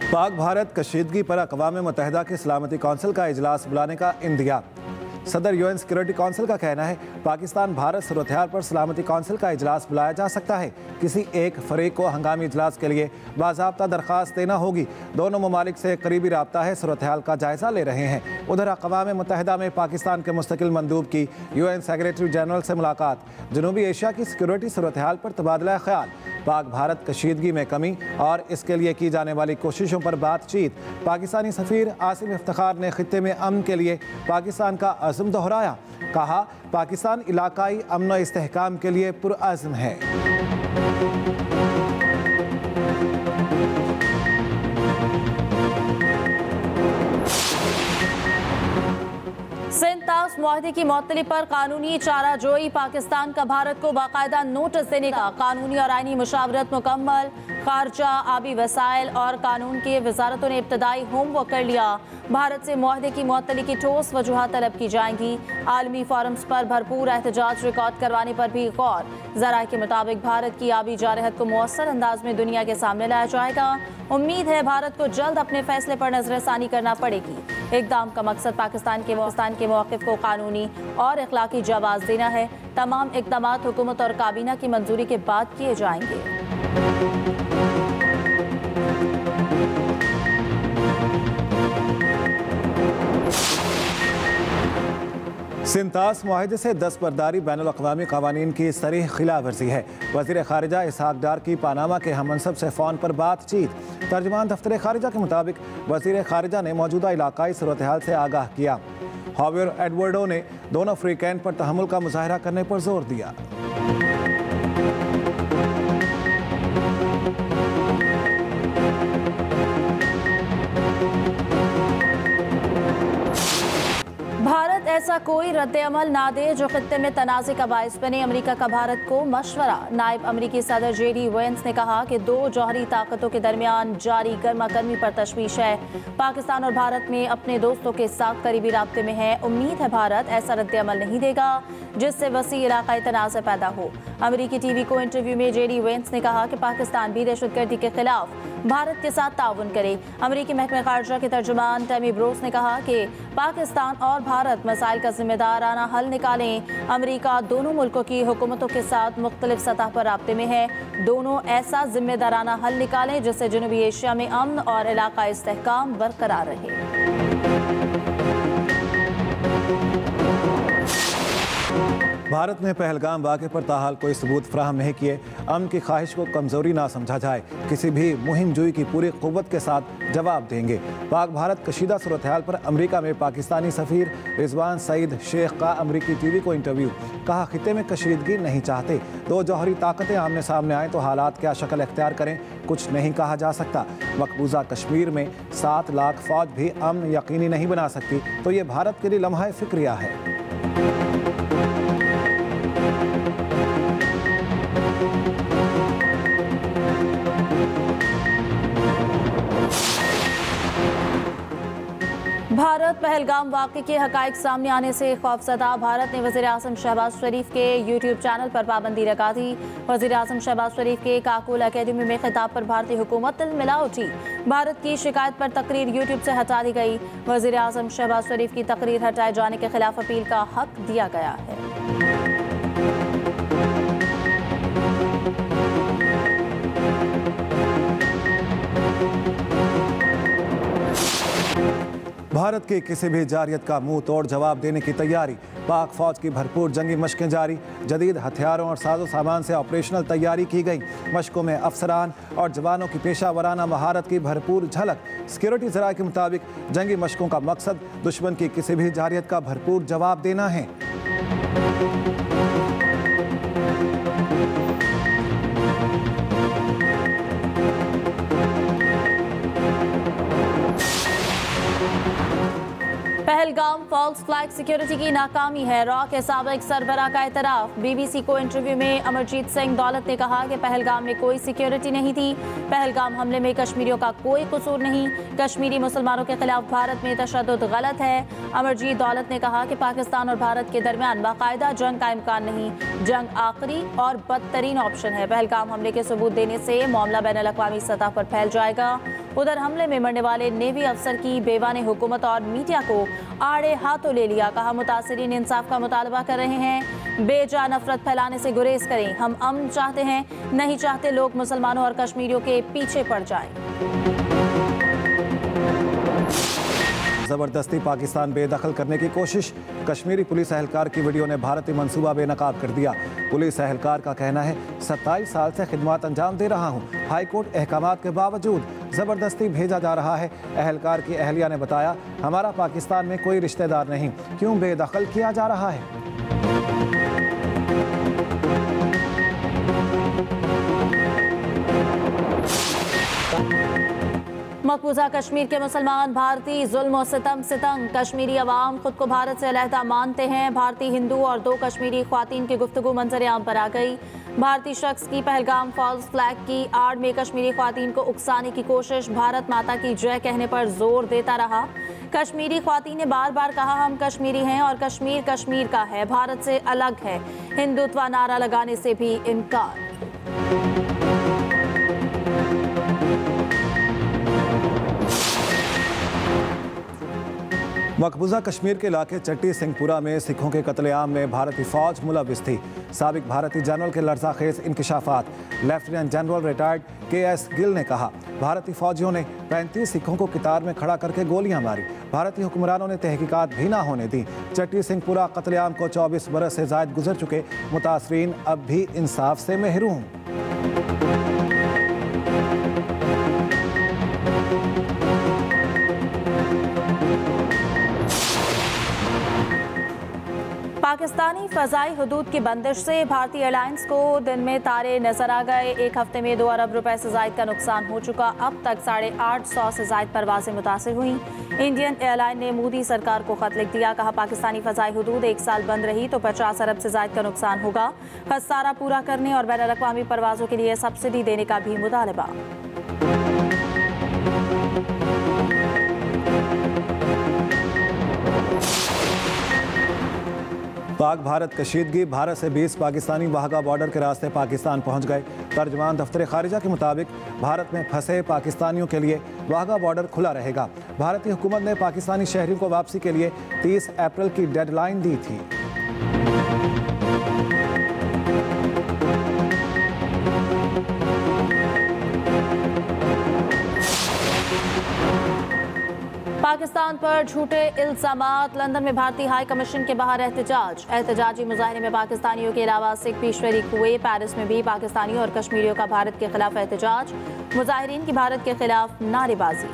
पाक भारत कशीदगी पर अक़वाम मुत्तहिदा की सलामती कौंसिल का इजलास बुलाने का इंदिया। सदर यूएन सिक्योरिटी कौंसिल का कहना है पाकिस्तान भारत सूरत-ए-हाल पर सलामती कौंसिल का इजलास बुलाया जा सकता है। किसी एक फरीक को हंगामी इजलास के लिए बाज़ाब्ता दरख्वास्त देना होगी। दोनों ममालिक से करीबी राब्ता है, सूरत-ए-हाल का जायज़ा ले रहे हैं। उधर अक़वाम मुत्तहिदा में पाकिस्तान के मुस्तकिल मंदूब की यूएन सेक्रेटरी जनरल से मुलाकात। जनूबी एशिया की सिक्योरिटी सूरत-ए-हाल पर तबादला ख्याल, पाक भारत कशीदगी में कमी और इसके लिए की जाने वाली कोशिशों पर बातचीत। पाकिस्तानी सफ़ीर आसिम इफ्तिखार ने खित्ते में अमन के लिए पाकिस्तान का अज़्म दोहराया। कहा, पाकिस्तान इलाकाई अमन व इस्तेहकाम के लिए पुरअज़्म है। सिंध-ताश मुआहदे की मुअत्तली पर कानूनी चाराजोई। पाकिस्तान का भारत को बाकायदा नोटिस देने का कानूनी और आईनी मुशावरत मुकम्मल। खारजा, आबी वसाइल और कानून की वजारतों ने इब्तदाई होमवर्क कर लिया। भारत से मुआहदे की मुअत्तली की ठोस वजूहात तलब की जाएंगी। आलमी फोरम्स पर भरपूर एहतजाज रिकॉर्ड करवाने पर भी गौर। ज़राए के मुताबिक भारत की आबी जारहत को मौसर अंदाज में दुनिया के सामने लाया जाएगा। उम्मीद है भारत को जल्द अपने फैसले पर नजरसानी करना पड़ेगी। इक़दाम का मकसद पाकिस्तान के मौक़िफ़ को कानूनी और अखलाकी जवाब देना है। तमाम इक़दामात हुकूमत और काबीना की मंजूरी के बाद किए जाएंगे। सिंध-ताश मुआहदे से दस्तबरदारी बैनुल-अक़वामी क़वानीन की सरीह खिलाफ वर्जी है। वज़ीर ख़ारिजा इसहाक़ डार की पानामा के हममनसब से फ़ोन पर बातचीत। तर्जुमान दफ्तर ख़ारिजा के मुताबिक वज़ीर ख़ारिजा ने मौजूदा इलाकाई सूरत-ए-हाल से आगाह किया। हावियर एडवर्डो ने दोनों फ़रीक़ैन पर तहम्मुल का मुज़ाहरा करने पर जोर दिया। भारत ऐसा कोई रद्द-ए-अमल ना दे जो खित्ते में तनाज़े का बाइस बने। अमेरिका का भारत को मशवरा। नायब अमरीकी सदर JD वेंस ने कहा कि दो जौहरी ताकतों के दरमियान जारी गर्मा गर्मी पर तशवीश है। पाकिस्तान और भारत में अपने दोस्तों के साथ करीबी राब्ते में है। उम्मीद है भारत ऐसा रद्द-ए-अमल नहीं देगा जिससे वसी इलाकाई तनाज़े पैदा हो। अमरीकी TV को इंटरव्यू में JD वेंस ने कहा कि पाकिस्तान भी दहशतगर्दी के खिलाफ भारत के साथ ताउन करे। अमरीकी महकमे खारजा के तर्जुमान टैमी ब्रोस ने कहा कि पाकिस्तान और भारत मसाइल का जिम्मेदाराना हल निकालें। अमरीका दोनों मुल्कों की हुकूमतों के साथ मुख्तलिफ सतह पर राब्ते में है। दोनों ऐसा जिम्मेदाराना हल निकालें जिससे जनूबी एशिया में अमन और इलाकाई इस्तेहकाम बरकरार रहे। भारत ने पहलगाम वाक़े पर ताहाल कोई सबूत फराहम नहीं किए। अमन की ख्वाहिश को कमज़ोरी ना समझा जाए। किसी भी मुहिम जुई की पूरी क़ुव्वत के साथ जवाब देंगे। पाक भारत कशीदा सूरत-ए-हाल पर अमरीका में पाकिस्तानी सफ़ीर रिजवान सईद शेख का अमरीकी TV को इंटरव्यू। कहा, खित्ते में कशीदगी नहीं चाहते। दो जौहरी ताकतें आमने सामने आएँ तो हालात क्या शक्ल इख्तियार करें कुछ नहीं कहा जा सकता। मकबूजा कश्मीर में 7 लाख फ़ौज भी अमन यकीनी नहीं बना सकती तो ये भारत के लिए लम्हा फ़िक्रिया है। भारत पहलगाम वाक़े के हक़ाइक़ सामने आने से खौफज़दा। भारत ने वज़ीर आज़म शहबाज शरीफ के YouTube चैनल पर पाबंदी लगा दी। वज़ीर आज़म शहबाज शरीफ के काकुल अकेडमी में खिताब पर भारतीय हुकूमत मिला उठी। भारत की शिकायत पर तकरीर YouTube से हटा दी गई। वज़ीर आज़म शहबाज शरीफ की तकरीर हटाए जाने के खिलाफ अपील का हक दिया गया है। भारत की किसी भी जारियत का मुंह तोड़ जवाब देने की तैयारी। पाक फौज की भरपूर जंगी मशकें जारी। जदीद हथियारों और साजो सामान से ऑपरेशनल तैयारी की गई। मशकों में अफसरान और जवानों की पेशा वराना महारत की भरपूर झलक। सिक्योरिटी ज़राए के मुताबिक जंगी मशकों का मकसद दुश्मन की किसी भी जारियत का भरपूर जवाब देना है। पहलगाम फॉल्स फ्लैग सिक्योरिटी की नाकामी है, रॉ के साबिक सरबराह का एतराफ। बीबीसी को इंटरव्यू में अमरजीत सिंह दौलत ने कहा कि पहलगाम में कोई सिक्योरिटी नहीं थी। पहलगाम हमले में कश्मीरियों का कोई कसूर नहीं। कश्मीरी मुसलमानों के खिलाफ भारत में तशद्दुद गलत है। अमरजीत दौलत ने कहा कि पाकिस्तान और भारत के दरमियान बाकायदा जंग का इम्कान नहीं, जंग आखिरी और बदतरीन ऑप्शन है। पहलगाम हमले के सबूत देने से मामला बैनुल अक़वामी सतह पर फैल जाएगा। उधर हमले में मरने वाले नेवी अफसर की बेवा ने हुकूमत और मीडिया को आड़े हाथों ले लिया। कहा, मुतासिरीन इंसाफ का मुतालबा कर रहे हैं, बेजा नफरत फैलाने से गुरेज करें। हम अमन चाहते हैं, नहीं चाहते लोग मुसलमानों और कश्मीरियों के पीछे पड़ जाएं। जबरदस्ती पाकिस्तान बेदखल करने की कोशिश। कश्मीरी पुलिस एहलकार की वीडियो ने भारतीय मंसूबा बेनकाब कर दिया। पुलिस एहलकार का कहना है, 27 साल से खिदमत अंजाम दे रहा हूं, हाईकोर्ट अहकामात के बावजूद जबरदस्ती भेजा जा रहा है। एहलकार की अहलिया ने बताया, हमारा पाकिस्तान में कोई रिश्तेदार नहीं, क्यों बेदखल किया जा रहा है। मकबूजा कश्मीर के मुसलमान भारतीय जुल्म और सितम से तंग। कश्मीरी अवाम खुद को भारत से अलहदा मानते हैं। भारतीय हिंदू और 2 कश्मीरी ख्वातीन की गुफ्तगू मंजर आम पर आ गई। भारतीय शख्स की पहलगाम फॉल्स फ्लैग की आड़ में कश्मीरी ख्वातीन को उकसाने की कोशिश। भारत माता की जय कहने पर जोर देता रहा। कश्मीरी ख्वातीन ने बार बार कहा, हम कश्मीरी हैं और कश्मीर कश्मीर का है, भारत से अलग है। हिंदुत्व नारा लगाने से भी इनकार। मकबूजा कश्मीर के इलाके चट्टी सिंहपुरा में सिखों के कत्लेआम में भारतीय फौज मुलविस थी। साबिक भारतीय जनरल के लर्ज़ाखेज़ इंकशाफात। Lieutenant general retired KS Gill ने कहा, भारतीय फौजियों ने 35 सिखों को कितार में खड़ा करके गोलियां मारी। भारतीय हुक्मरानों ने तहकीकात भी ना होने दी। चट्टी सिंहपुरा कत्लेआम को 24 बरस से ज़ायद गुजर चुके। मुतासरीन अब भी इंसाफ से महरूम। पाकिस्तानी फ़ज़ाई हदूद की बंदिश से भारतीय एयरलाइंस को दिन में तारे नजर आ गए। एक हफ्ते में 2 अरब रुपए से ज़ायद का नुकसान हो चुका। अब तक 850 से ज़ायद परवाजें मुतासिर हुई। इंडियन एयरलाइन ने मोदी सरकार को खत लिख दिया। कहा, पाकिस्तानी फ़ज़ाई हदूद 1 साल बंद रही तो 50 अरब से ज़ायद का नुकसान होगा। खसारा पूरा करने और बैनुल अक़वामी परवाज़ों के लिए सब्सिडी देने का भी मुतालबा। पाक भारत कशीदगी। भारत से 20 पाकिस्तानी वाघा बॉर्डर के रास्ते पाकिस्तान पहुंच गए। तर्जमान दफ्तर खारिजा के मुताबिक भारत में फंसे पाकिस्तानियों के लिए वाघा बॉर्डर खुला रहेगा। भारतीय हुकूमत ने पाकिस्तानी शहरियों को वापसी के लिए 30 अप्रैल की डेडलाइन दी थी। पाकिस्तान पर झूठे इल्जामात। लंदन में भारतीय हाई कमीशन के बाहर एहतजाजी मुजाहरे में पाकिस्तानियों के अलावा सिख भी शरीक हुए। पेरिस में भी पाकिस्तानियों और कश्मीरियों का भारत के खिलाफ एहतजाज। मुजाहिरीन की भारत के खिलाफ नारेबाजी।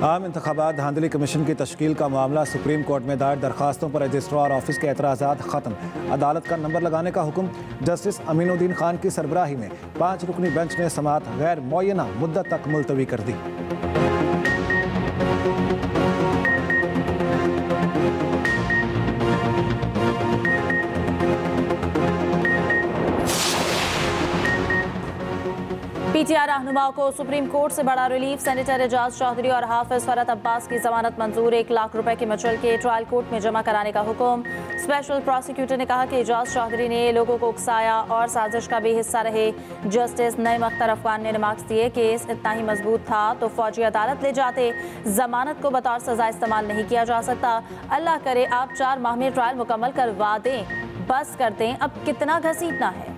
आम इंतखाबात धांधली कमीशन की तश्कील का मामला। सुप्रीम कोर्ट में दायर दरखास्तों पर रजिस्ट्रार ऑफिस के एतराज़ात ख़त्म। अदालत का नंबर लगाने का हुक्म। जस्टिस अमीनुद्दीन खान की सरबराही में 5 रुकनी बेंच ने समाअत गैर मुअय्यना मुद्दत तक मुलतवी कर दी। PTI रहनुमाओं को सुप्रीम कोर्ट से बड़ा रिलीफ। सेनेटर एजाज चौधरी और हाफिज फरहत अब्बास की जमानत मंजूर। 1 लाख रुपए की मचल के ट्रायल कोर्ट में जमा कराने का हुक्म। स्पेशल प्रोसिक्यूटर ने कहा कि एजाज चौधरी ने लोगों को उकसाया और साजिश का भी हिस्सा रहे। जस्टिस नईम अख्तर अफगान ने रिमार्क्स दिए, केस इतना ही मजबूत था तो फौजी अदालत ले जाते। जमानत को बतौर सजा इस्तेमाल नहीं किया जा सकता। अल्लाह करे आप 4 माह में ट्रायल मुकम्मल करवा दें, बस कर दें, अब कितना घसीटना है।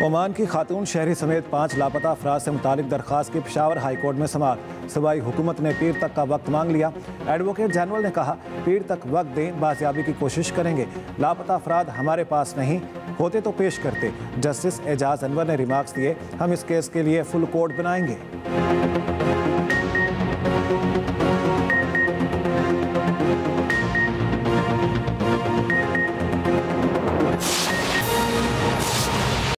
ओमान की खातून शहरी समेत 5 लापता अफराद से मुतालिक दरख्वास्त की पेशावर हाई कोर्ट में समाअत। सूबाई हुकूमत ने पीर तक का वक्त मांग लिया। एडवोकेट जनरल ने कहा, पीर तक वक्त दें, बाजियाबी की कोशिश करेंगे। लापता अफराद हमारे पास नहीं, होते तो पेश करते। जस्टिस एजाज अनवर ने रिमार्क्स दिए, हम इस केस के लिए फुल कोर्ट बनाएंगे।